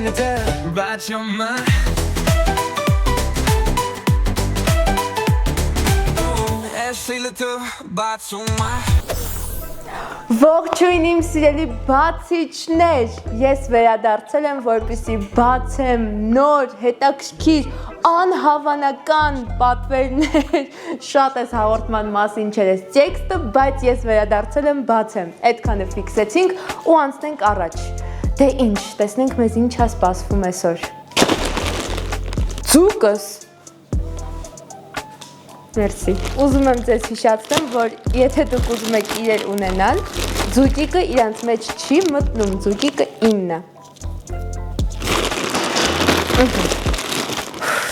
little, but you're mine. Ashley little, but you're mine. Ողջույն իմ սիրելի բացիչներ, ես վերադարձել եմ, որպեսզի բացեմ նոր, հետաքրքիր, անհավանական պատվերներ, շատ ես հաղորդման մասին չէր ես տեքստը, բայց ես վերադարձել եմ, բացեմ, այդքանը ֆիքսեցինք ու անցնենք առաջ, դե ինչ, տեսնենք մեզ ինչ է սպասվում այսօր, ձուկս, Մերսի, ուզում եմ ձեզ հիշացնեմ, որ եթե դուք ուզում եք իրեր ունենալ, ձուկիկը իրանց մեջ չի մտնում, ձուկիկը իմն է։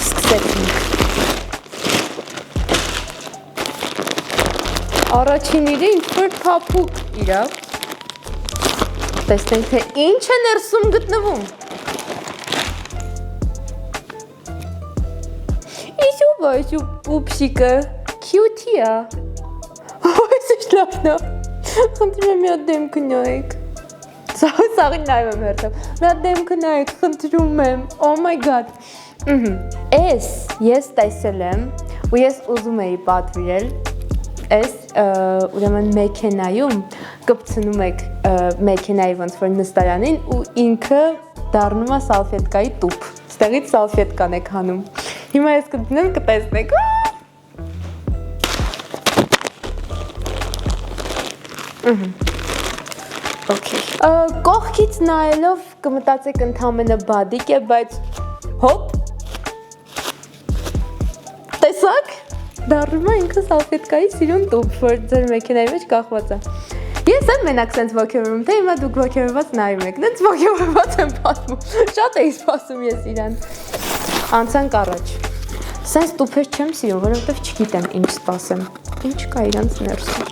Սկսեցինք։ Առաջին իրը ինչ-որ փափուկ իրա։ Տեսնենք, թե ինչ է ներսում գտնվում։ Այսու պուպշիկը, քյութի է, այսուշ լավն է, խնդրում եմ մի հատ դեմքը նայեք, սաղին նայում եմ հերթով, մի հատ դեմքը նայեք, խնդրում եմ, oh my god, ես տեսել եմ ու ես ուզում էի պատվիրել, ես ուրեմն մեքենայում կպցնում եք մեքենայի ոնց որ նստարանին ու ինքը դառնում է սալֆետկայի տուփ, ստեղից սալֆետկան եք հանում, Հիմա ես կդնեմ կտեսնեք, Կողքից նայելով կմտածեք ընդամենը բադիկ է, բայց հոպ, տեսակ, դառնում է ինքը սալֆետկայի սիրուն տուփ, որ ձեր մեքենայի մեջ կախված է։ Ես եմ մենակ սենց ոգևորում, թե հիմա դուք ոգևորված նայում եք, դենց ոգևորված եմ պատմում, շատ էի սպասում ես իրան։ Անցանք առաջ։ Սենց տուփեր չեմ սիրում, որովհետև չգիտեմ ինչ սպասեմ, ինչ կա իրանց ներսում։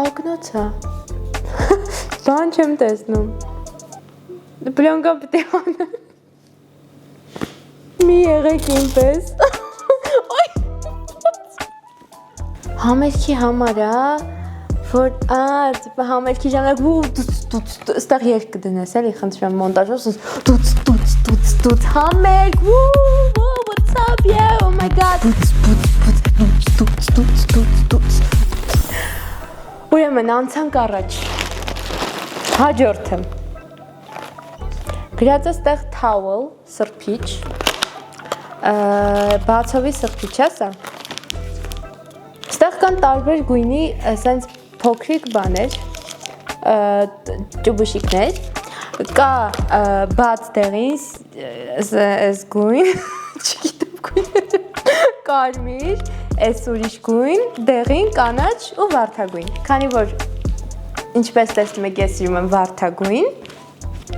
Ագնոց է, բան չեմ տեսնում, բլյոնկա պտի անեմ, մի եղեք ինպես, համերքի համար է, որ համերքի ժամանակ ստեղ երկ կդնես էլի խնդրեմ մոնտաժով, դուց համերք, what's up, yeah, oh my god, Ուրեմն անցանք առաջ, հաջորդը, գրած է ստեղ towel, սրբիչ, բացովի սրբիչ է սա, ստեղ կան տարբեր գույնի սենց փոքրիկ բաներ, ճուբուշիկներ, կա բաց դեղին, ես գույն, չգիտեմ գույները, կարմիր, Ես ուրիշ գույն, դեղին, կանաչ ու վարդագույն, քանի որ ինչպես տեսնում եք ես սիրում եմ վարդագույն,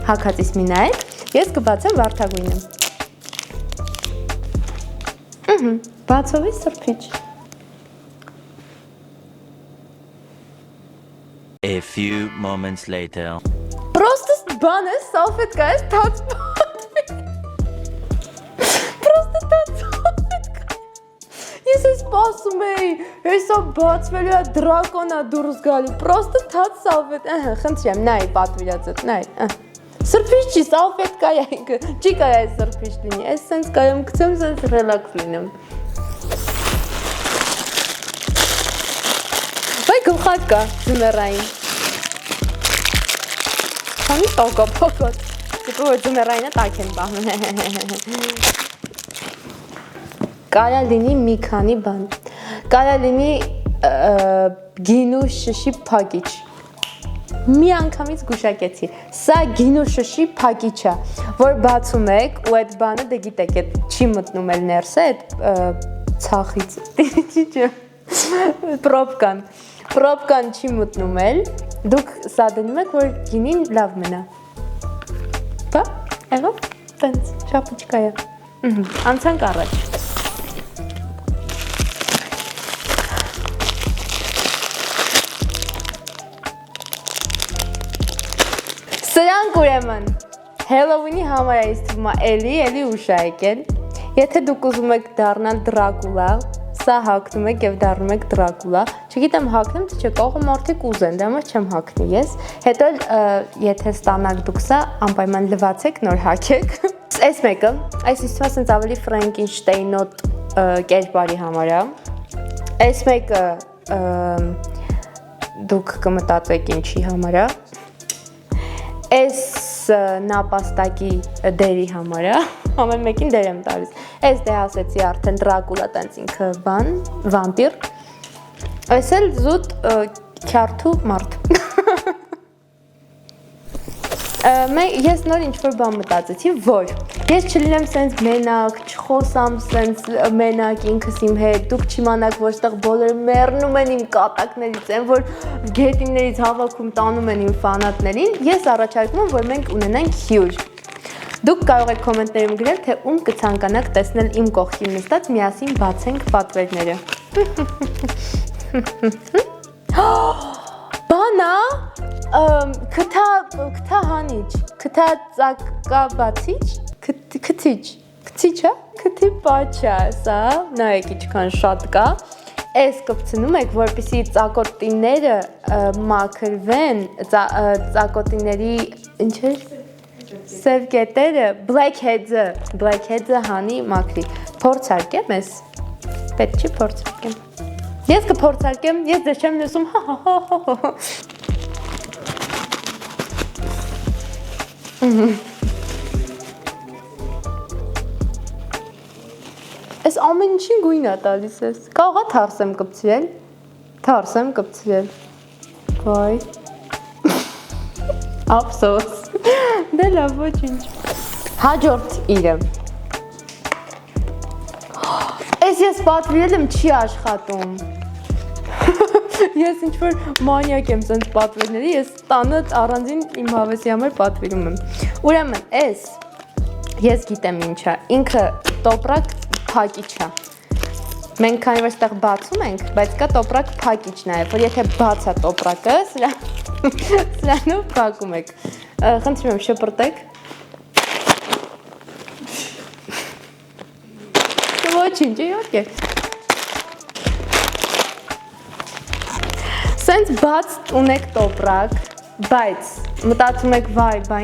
հագածից մի նայեք, ես կբացեմ վարդագույնը, բացովի սրբիչ, A few moments later. Պրոստս բան ես, սալֆետկա ես, թաց պատվի, պրոստը թաց Ես ես սպասում էի, հեսա բացվելու է դրակոնա դուրս գալու, պրոստը թաց սալվետ, խնդրեմ, նայի պատվիրածըտ, նայի, սրպիչ չի, սալվետկա է ինքը, չի կարա ես սրպիչ լինի, ես սենց կարում կցեմ, սենց ռելաքս լինեմ։ Վայ գլխակ կա, ձմերային։ Քանի տոկա պոկոտ, տիպը որ ձմերայինը տակ են բահում։ Կարա լինի մի քանի բան, կարա լինի գինու շշի փակիչ, մի անգամից գուշակեցի, սա գինու շշի փակիչ է, որ բացում եք ու այդ բանը դե գիտեք, այդ չի մտնում էլ ներսը, այդ ցախից, պրոպկան չի մտնում էլ, դուք սա դնում եք, որ գինին լավ մնա, բա, եղավ, տենց, շապուչկա է, անցանք առաջ, Սրանք ուրեմն Halloween-ի համար է թվում էլի ուշ է եկել։ Եթե դուք ուզում եք դառնալ Դրակուլա, սա հագնում եք եւ դառնում եք Դրակուլա։ Չգիտեմ հագնեմ թե չէ, կարող մարդիկ ուզեն, դա մը չեմ հագնի ես։ Հետո եթե ստանաք դուք սա, անպայման լվացեք, նոր հագեք։ Այս մեկը, այս իստվա սենց ավելի Ֆրանկենշտեյնոտ կերպարի համար է։ Այս մեկը դուք կմտածեք ինչի համար է։ Այս նապաստակի դերի համար է, ամեն մեկին դեր եմ տալիս։ Այս դե ասեցի արդեն Դրակուլա տենց ինքը վամպիր։ Այս էլ զուտ քյարթու մարդ։ Ես նոր ինչ-որ բան մտածեցի, որ ես չլինեմ սենց մենակ, չխոսամ սենց մենակ ինքս իմ հետ, դուք չիմանաք, որ ստեղ բոլորը մեռնում են իմ կատակներից են, որ գետիններից հավաքում տանում են իմ ֆանատներին, ես առաջարկում եմ, որ մենք ունենանք հյուր։ Դուք կարող եք կոմենտներում գրել, թե ում կցանկանաք տեսնել իմ կողքին նստած, միասին բացենք պատվերները։ Բանա, քթա հանիչ, քթա ծակաբացիչ, քթիչ է, քթի պաչա, սա, նայեք իչքան շատ կա, այս կպցնում եք, որպեսի ծակոտիները մաքրվեն, ծակոտիների, ինչ էր, սև կետերը, blackheads-ը հանի մաքրի, փորձարկեմ ես, պետք չի փորձարկեմ, ես կփորձարկեմ, ես դες չեմ լսում, Այս ամեն ինչին գույն է տալիս ես, կաղա թարսեմ կպցրել, վայ, ապսոս, դե լավ ոչ ինչ, հաջորդ իրը, այս ես պատվիրել եմ չի աշխատում, ես ինչ-որ մանյակ եմ սենց պատվերների, ես տանը առանձին իմ հավեսի համար պատվիրում եմ, ուրեմն ես գիտեմ ինչ է, ինքը տոպրակ փակիչ է, մենք քանի որ ստեղ բացում ենք, բայց կա տոպրակ փակիչ նաև, որ եթե բաց է տոպրակը, սրանով փակում եք, խնդրում եմ շպրտեք, ոչինչ, իհարկե, սենց բաց ունեք տոպրակ, բայց մտածում եք վայ, բա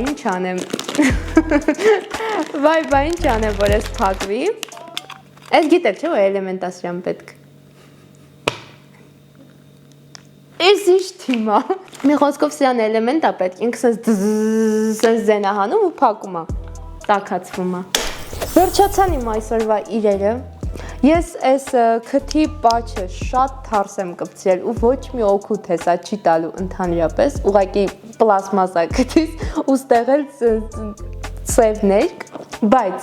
ինչ անեմ, որ ես փակվի, այս գիտեք չէ, որ էլեմենտասրան պետք, ես ինչ թիմա, մի խոսքով սրան էլեմենտ է պետք, ինք սենց զենահանում ու փակում է, տակացվում է, վերջացան իմ այսօրվա իրերը, ես այս քթի պաչը շատ թարս եմ կպցրել ու ոչ մի օգուտ հեսա չի տալու ընդհանրապես, ուղղակի պլասմասա քթից ու ստեղել սևներ, բայց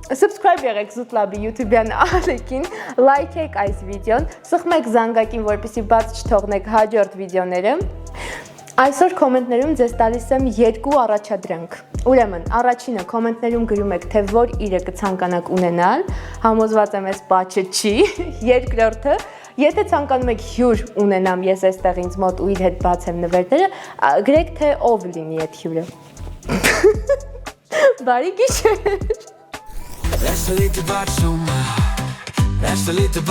subscribe եղեք Զուտլաբի YouTube-յան ալեքին, լայքեք այս վիդեոն, սխմեք զանգակին, որպեսզի բաց չթողնեք հաջորդ վիդեոները, այսօր կոմենտներում ձեզ տալիս եմ 2 առաջադրանք, ուրեմն առաջինը կոմենտներում գրում եք, թե որ իրը կցանկանաք ունենալ, համոզված եմ այս պաչը չի, երկրորդը, եթե ցանկանում եք հյուր ունենամ ես այստեղ ինձ մոտ ու իր հետ բացեմ նվերները, գրեք թե ով լինի այդ հյուրը, բարի գիշեր, Let's a little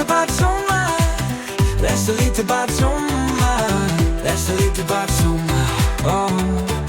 bit summer. Let's a little bit summer. Let's a little bit summer. Oh.